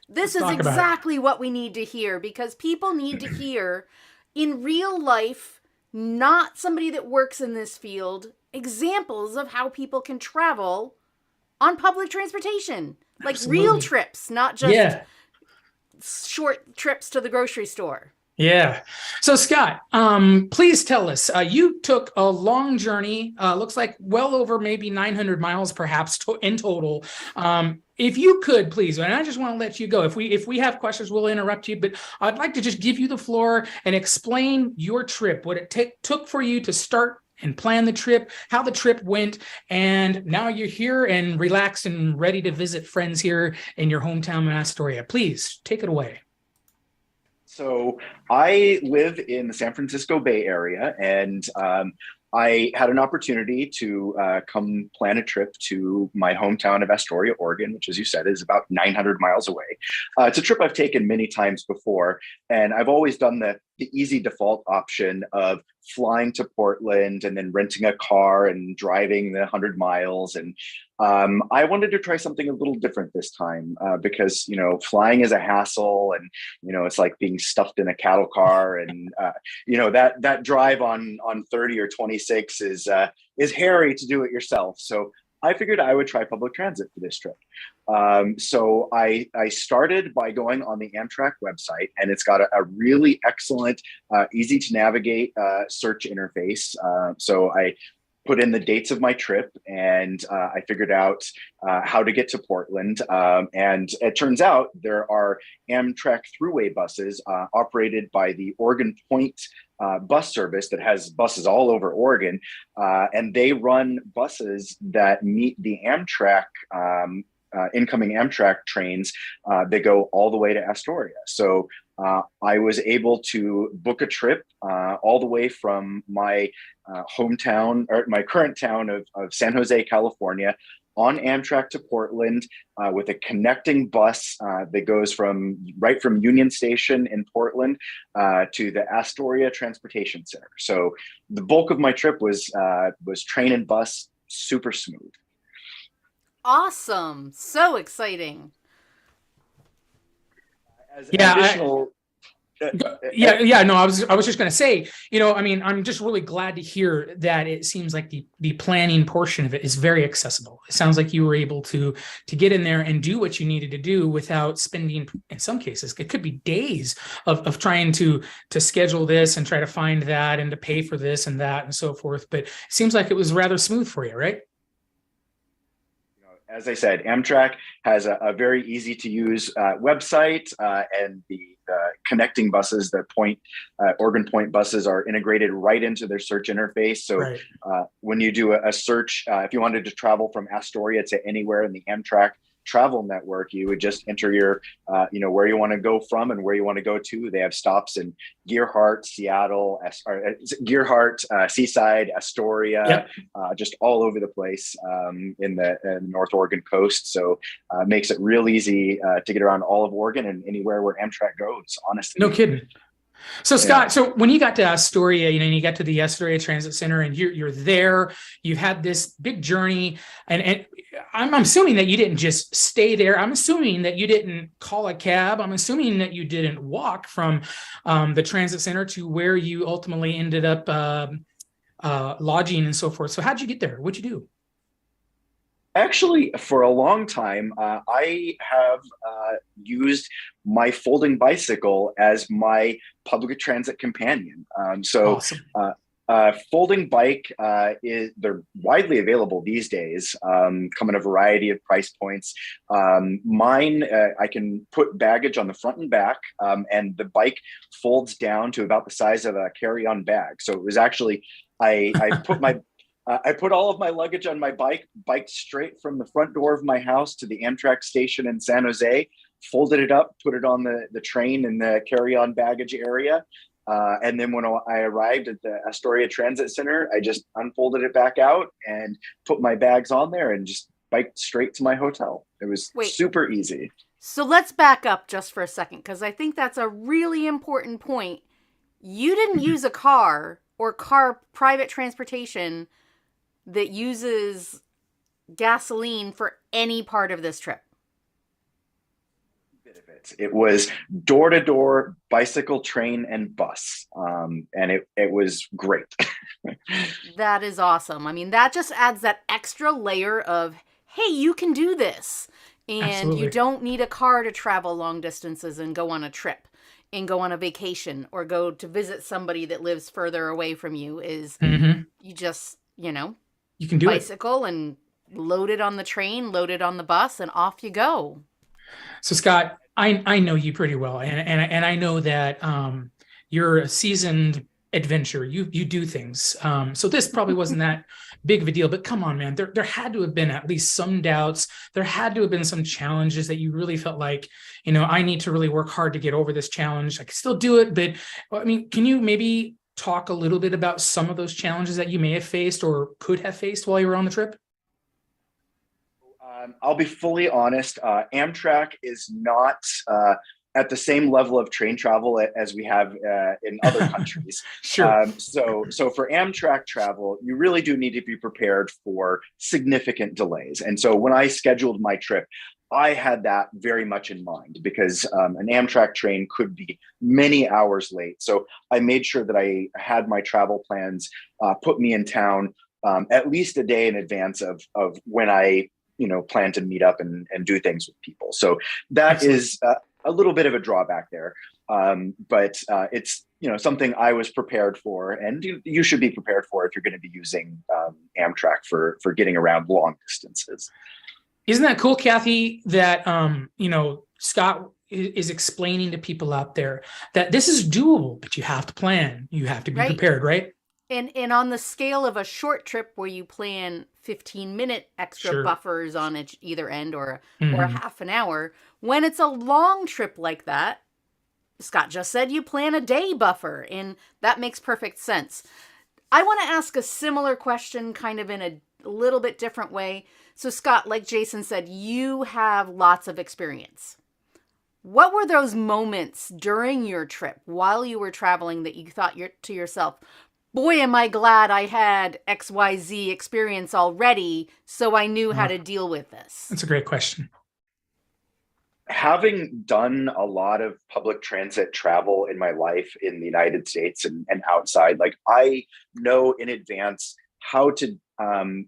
This Let's is talk about it. exactly what we need to hear because people need to hear in real life, not somebody that works in this field, examples of how people can travel on public transportation. Like real Absolutely. trips, not just Yeah. short trips to the grocery store. Yeah. So Scott, please tell us. You took a long journey. Looks like well over maybe 900 miles, perhaps in total. If you could, please, and I just want to let you go. If we have questions, we'll interrupt you. But I'd like to just give you the floor and explain your trip, what it took for you to start and plan the trip, how the trip went, and now you're here and relaxed and ready to visit friends here in your hometown, Astoria. Please take it away. So I live in the San Francisco Bay Area, and I had an opportunity to come plan a trip to my hometown of Astoria, Oregon, which, as you said, is about 900 miles away. It's a trip I've taken many times before, and I've always done the easy default option of flying to Portland and then renting a car and driving the 100 miles. And I wanted to try something a little different this time because, flying is a hassle, and, it's like being stuffed in a cattle car. And, that drive on 30 or 26 is hairy to do it yourself. So I figured I would try public transit for this trip. So I started by going on the Amtrak website, and it's got a really excellent, easy to navigate search interface. So I put in the dates of my trip, and I figured out how to get to Portland. And it turns out there are Amtrak Thruway buses operated by the Oregon Point bus service that has buses all over Oregon. And they run buses that meet the Amtrak incoming Amtrak trains that go all the way to Astoria. So I was able to book a trip all the way from my hometown, or my current town of San Jose, California, on Amtrak to Portland with a connecting bus that goes right from Union Station in Portland to the Astoria Transportation Center. So the bulk of my trip was train and bus, super smooth. Awesome. So exciting. As an Yeah, additional, uh, yeah, yeah. No, I was just going to say, I mean, I'm just really glad to hear that it seems like the planning portion of it is very accessible. It sounds like you were able to get in there and do what you needed to do without spending, in some cases, it could be days of trying to schedule this and try to find that and to pay for this and that and so forth. But it seems like it was rather smooth for you, right? as I said, Amtrak has a very easy to use website, and the connecting buses, the Oregon Point buses, are integrated right into their search interface. So Right. when you do a search, if you wanted to travel from Astoria to anywhere in the Amtrak travel network, you would just enter your, where you want to go from and where you want to go to. They have stops in Gearhart, Seattle, Gearhart, Seaside, Astoria, Yep. just all over the place in the North Oregon coast. So it makes it real easy to get around all of Oregon and anywhere where Amtrak goes, No honestly. kidding. So Yeah. Scott, so when you got to Astoria, and you got to the Astoria Transit Center, and you're there, you had this big journey, and I'm assuming that you didn't just stay there. I'm assuming that you didn't call a cab. I'm assuming that you didn't walk from the transit center to where you ultimately ended up lodging and so forth. So how'd you get there? What'd you do? Actually, for a long time, I have used my folding bicycle as my public transit companion. Awesome. Folding bike they're widely available these days, come in a variety of price points. Mine, I can put baggage on the front and back, and the bike folds down to about the size of a carry-on bag. So it was actually I put all of my luggage on my biked straight from the front door of my house to the Amtrak station in San Jose, folded it up, put it on the train in the carry-on baggage area. And then when I arrived at the Astoria Transit Center, I just unfolded it back out and put my bags on there and just biked straight to my hotel. It was Wait, super easy. so let's back up just for a second because I think that's a really important point. You didn't use a car or car private transportation that uses gasoline for any part of this trip. benefits. It was door to door, bicycle, train, and bus, and it was great. That is awesome. I mean, that just adds that extra layer of, hey, you can do this. And Absolutely. you don't need a car to travel long distances and go on a trip and go on a vacation or go to visit somebody that lives further away from you. Is you just, You can do it. bicycle and load it on the train, load it on the bus, and off you go. So Scott, I know you pretty well, and I know that you're a seasoned adventurer. You do things. So this probably wasn't that big of a deal, but come on, man. There had to have been at least some doubts. There had to have been some challenges that you really felt like, I need to really work hard to get over this challenge. I can still do it, but I mean, can you maybe talk a little bit about some of those challenges that you may have faced or could have faced while you were on the trip? I'll be fully honest. Amtrak is not at the same level of train travel as we have in other countries. Sure. So for Amtrak travel, you really do need to be prepared for significant delays. And so when I scheduled my trip, I had that very much in mind because an Amtrak train could be many hours late. So I made sure that I had my travel plans put me in town at least a day in advance of when I plan to meet up and do things with people. So that is a little bit of a drawback there. But it's, something I was prepared for, and you should be prepared for if you're going to be using Amtrak for getting around long distances. Isn't that cool, Kathy, that, Scott is explaining to people out there that this is doable, but you have to plan. You have to be prepared, right? And on the scale of a short trip where you plan 15-minute extra buffers on either end or a half an hour, when it's a long trip like that, Scott just said you plan a day buffer, and that makes perfect sense. I want to ask a similar question kind of in a little bit different way. So Scott, like Jason said, you have lots of experience. What were those moments during your trip while you were traveling that you thought to yourself, boy, am I glad I had XYZ experience already, so I knew how to deal with this? That's a great question. Having done a lot of public transit travel in my life in the United States and outside, I know in advance how to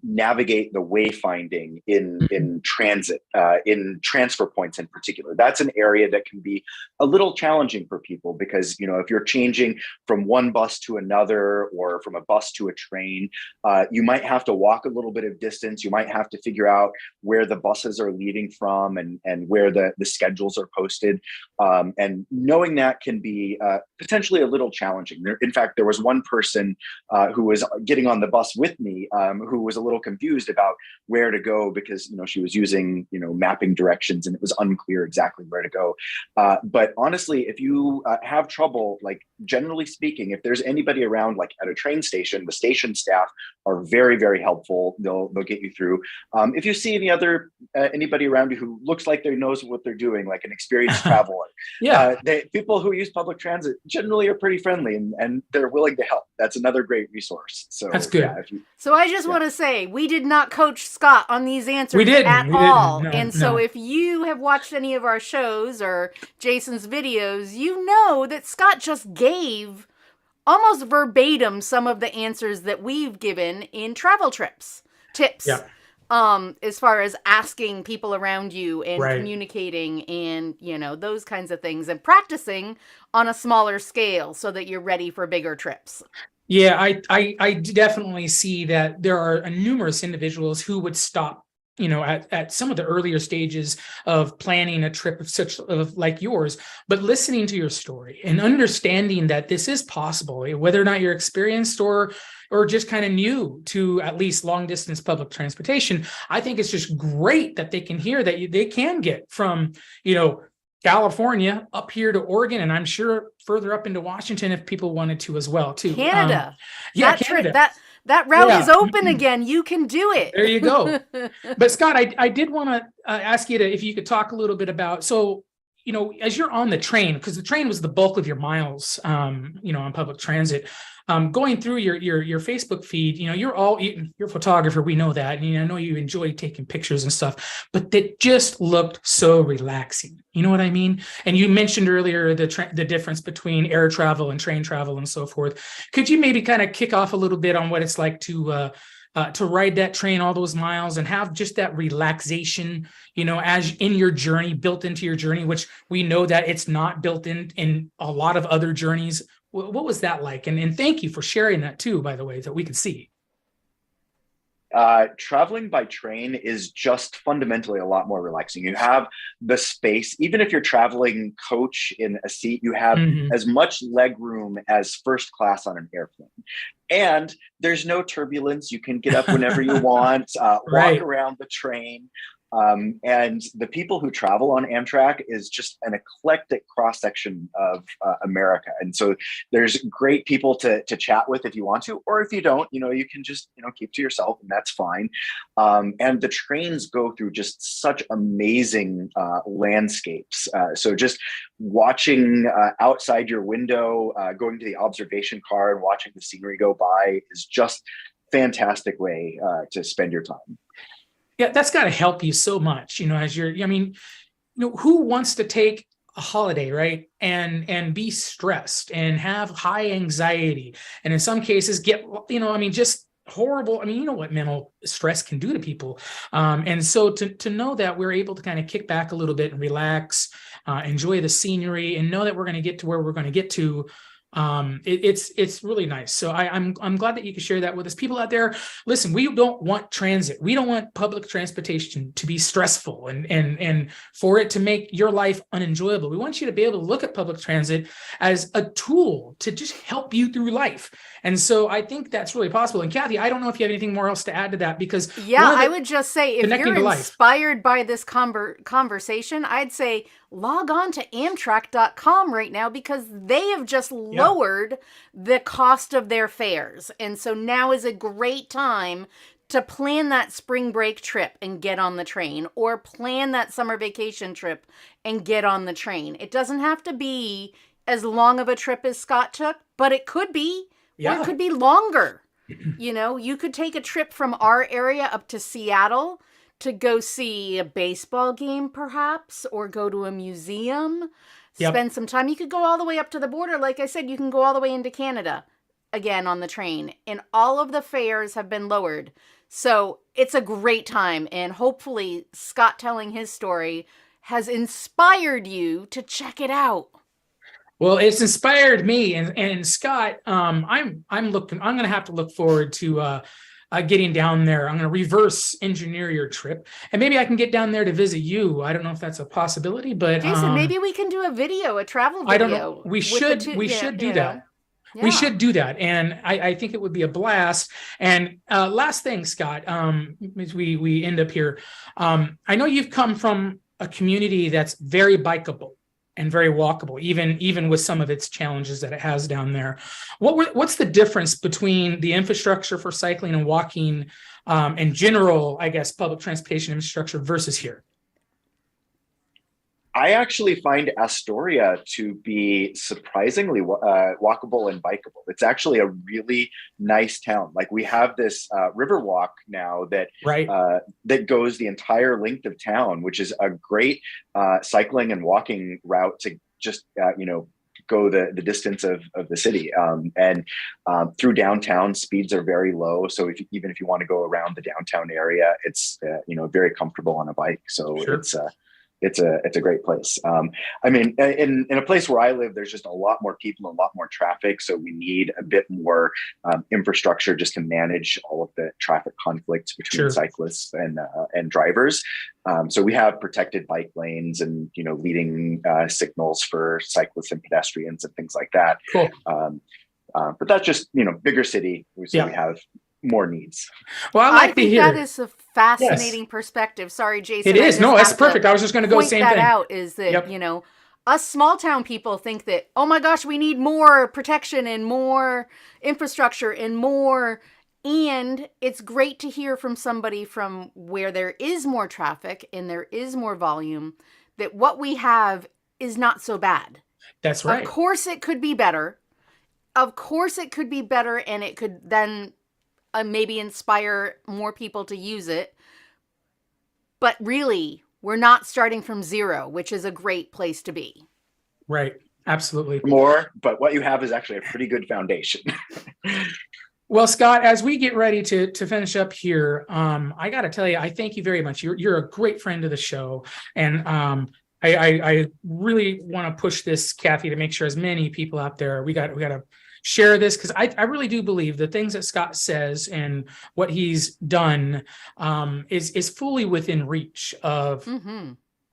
navigate the wayfinding in transit, in transfer points in particular. That's an area that can be a little challenging for people because, if you're changing from one bus to another or from a bus to a train, you might have to walk a little bit of distance. You might have to figure out where the buses are leaving from and where the schedules are posted. And knowing that can be potentially a little challenging. In fact, there was one person who was getting on the bus with me who was a little confused about where to go because, she was using, mapping directions and it was unclear exactly where to go. But honestly, if you have trouble, generally speaking, if there's anybody around, at a train station, the station staff are very, very helpful. They'll get you through. If you see anybody around you who looks like they knows what they're doing, like an experienced traveler, people who use public transit generally are pretty friendly and they're willing to help. That's another great resource. So that's good. So I just want to say, we did not coach Scott on these answers at all. So if you have watched any of our shows or Jason's videos, you know that Scott just gave almost verbatim some of the answers that we've given in travel tips. As far as asking people around you and communicating and, those kinds of things and practicing on a smaller scale so that you're ready for bigger trips. Yeah, I definitely see that there are numerous individuals who would stop, at some of the earlier stages of planning a trip like yours, but listening to your story and understanding that this is possible, whether or not you're experienced or just kind of new to at least long distance public transportation. I think it's just great that they can hear that they can get from, California up here to Oregon, and I'm sure further up into Washington if people wanted to as well too. Canada. Canada. That route is open again. You can do it. There you go. But Scott, I did want to ask you if you could talk a little bit about, so, as you're on the train, because the train was the bulk of your miles, on public transit, going through your Facebook feed, you're a photographer. We know that. And I know you enjoy taking pictures and stuff, but that just looked so relaxing. You know what I mean? And you mentioned earlier the difference between air travel and train travel and so forth. Could you maybe kind of kick off a little bit on what it's like to ride that train all those miles and have just that relaxation, as in your journey, built into your journey, which we know that it's not built in a lot of other journeys. What was that like? And thank you for sharing that too, by the way, that we could see. Traveling by train is just fundamentally a lot more relaxing. You have the space, even if you're traveling coach in a seat, you have as much leg room as first class on an airplane. And there's no turbulence. You can get up whenever you want, Right. walk around the train. And the people who travel on Amtrak is just an eclectic cross-section of America. And so there's great people to chat with if you want to, or if you don't, you can just, keep to yourself, and that's fine. And the trains go through just such amazing landscapes. So just watching outside your window, going to the observation car and watching the scenery go by is just fantastic way to spend your time. Yeah, that's got to help you so much, as who wants to take a holiday, right? And be stressed and have high anxiety. And in some cases get, just horrible. You know what mental stress can do to people. And so to know that we're able to kind of kick back a little bit and relax, enjoy the scenery, and know that we're going to get to where we're going to get to, it's really nice. So I'm glad that you can share that with us. People out there, listen, we don't want transit. We don't want public transportation to be stressful and for it to make your life unenjoyable. We want you to be able to look at public transit as a tool to just help you through life. And so I think that's really possible. And Kathy, I don't know if you have anything more else to add to that, because I would just say, if you're life. inspired by this conversation, I'd say log on to Amtrak.com right now, because they have just lowered the cost of their fares. And so now is a great time to plan that spring break trip and get on the train, or plan that summer vacation trip and get on the train. It doesn't have to be as long of a trip as Scott took, but it could be. Or it could be longer. You could take a trip from our area up to Seattle to go see a baseball game, perhaps, or go to a museum, spend some time. You could go all the way up to the border. Like I said, you can go all the way into Canada, again, on the train. And all of the fares have been lowered. So it's a great time. And hopefully Scott telling his story has inspired you to check it out. Well, it's inspired me, and Scott, I'm going to have to look forward to getting down there. I'm going to reverse engineer your trip, and maybe I can get down there to visit you. I don't know if that's a possibility, but Jason, maybe we can do a travel video. I don't know. We should do that. Yeah. We should do that, and I think it would be a blast. And last thing, Scott, as we end up here, I know you've come from a community that's very bikeable and very walkable, even with some of its challenges that it has down there. What's the difference between the infrastructure for cycling and walking and general, I guess, public transportation infrastructure versus here? I actually find Astoria to be surprisingly walkable and bikeable. It's actually a really nice town. Like, we have this river walk now that that goes the entire length of town, which is a great cycling and walking route to just go the distance of the city. And through downtown, speeds are very low. So even if you want to go around the downtown area, it's very comfortable on a bike. So it's a great place. In a place where I live, there's just a lot more people and a lot more traffic. So we need a bit more infrastructure just to manage all of the traffic conflicts between cyclists and drivers. So we have protected bike lanes and, leading signals for cyclists and pedestrians and things like that. Cool. But that's just, bigger city. So we have more needs. Well, I think that is a fascinating perspective. Sorry, Jason. It is. No, that's perfect. I was just going to go same thing. Out is that, us small town people think that, oh my gosh, we need more protection and more infrastructure and it's great to hear from somebody from where there is more traffic and there is more volume, that what we have is not so bad. That's right. Of course it could be better. Of course it could be better, and it could then maybe inspire more people to use it. But really, we're not starting from zero, which is a great place to be. Right. Absolutely. More, but what you have is actually a pretty good foundation. Well, Scott, as we get ready to finish up here, I got to tell you, I thank you very much. You're a great friend of the show, and I really want to push this, Kathy, to make sure as many people out there, we got to share this, because I really do believe the things that Scott says and what he's done is fully within reach of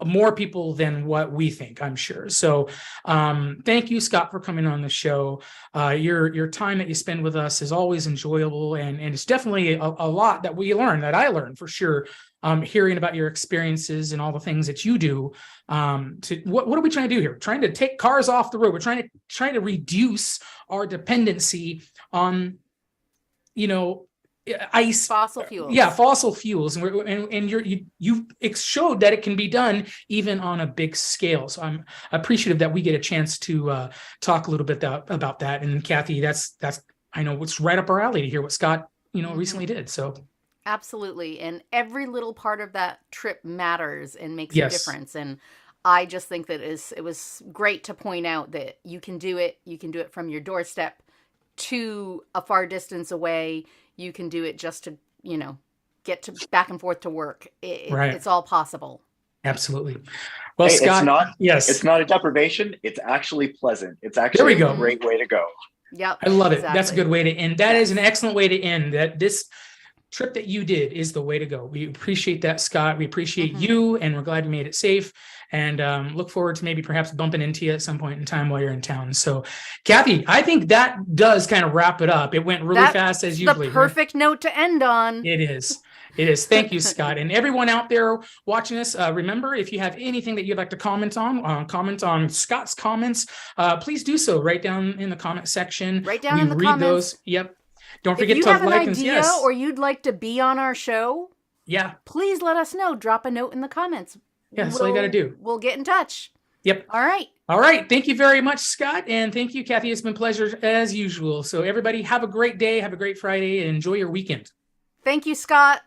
more people than what we think, I'm sure. So thank you, Scott, for coming on the show. Your time that you spend with us is always enjoyable, and it's definitely a lot that we learn, that I learned for sure, hearing about your experiences and all the things that you do. What are we trying to do here? Trying to take cars off the road. We're trying to reduce our dependency on, ice, fossil fuels. Yeah, fossil fuels, and you showed that it can be done even on a big scale. So I'm appreciative that we get a chance to talk a little bit about that. And Kathy, that's I know it's right up our alley to hear what Scott recently did. So absolutely, and every little part of that trip matters and makes Yes. a difference. And I just think that it was great to point out that you can do it. You can do it from your doorstep to a far distance away. You can do it just to, get to back and forth to work. Right. It's all possible. Absolutely. Well, Hey, Scott, yes, It's not a deprivation. It's actually pleasant. It's There actually we go. a great way to go. Yep. I love it. That's a exactly. good way to end. That is an excellent way to end. That this trip that you did is the way to go. We appreciate that, Scott. We appreciate you, and we're glad you made it safe. And look forward to maybe perhaps bumping into you at some point in time while you're in town. So, Kathy, I think that does kind of wrap it up. It went really fast as usually. The perfect note to end on. It is. It is. Thank you, Scott. And everyone out there watching this, remember, if you have anything that you'd like to comment on Scott's comments, please do so right down in the comment section. Right down We in the read comments. those. Yep. Don't If forget you to have an like and idea yes. or you'd like to be on our show, Yeah. please let us know. Drop a note in the comments. Yeah, that's all you got to do. We'll get in touch. Yep. All right. All right. Thank you very much, Scott. And thank you, Kathy. It's been a pleasure as usual. So everybody have a great day. Have a great Friday and enjoy your weekend. Thank you, Scott.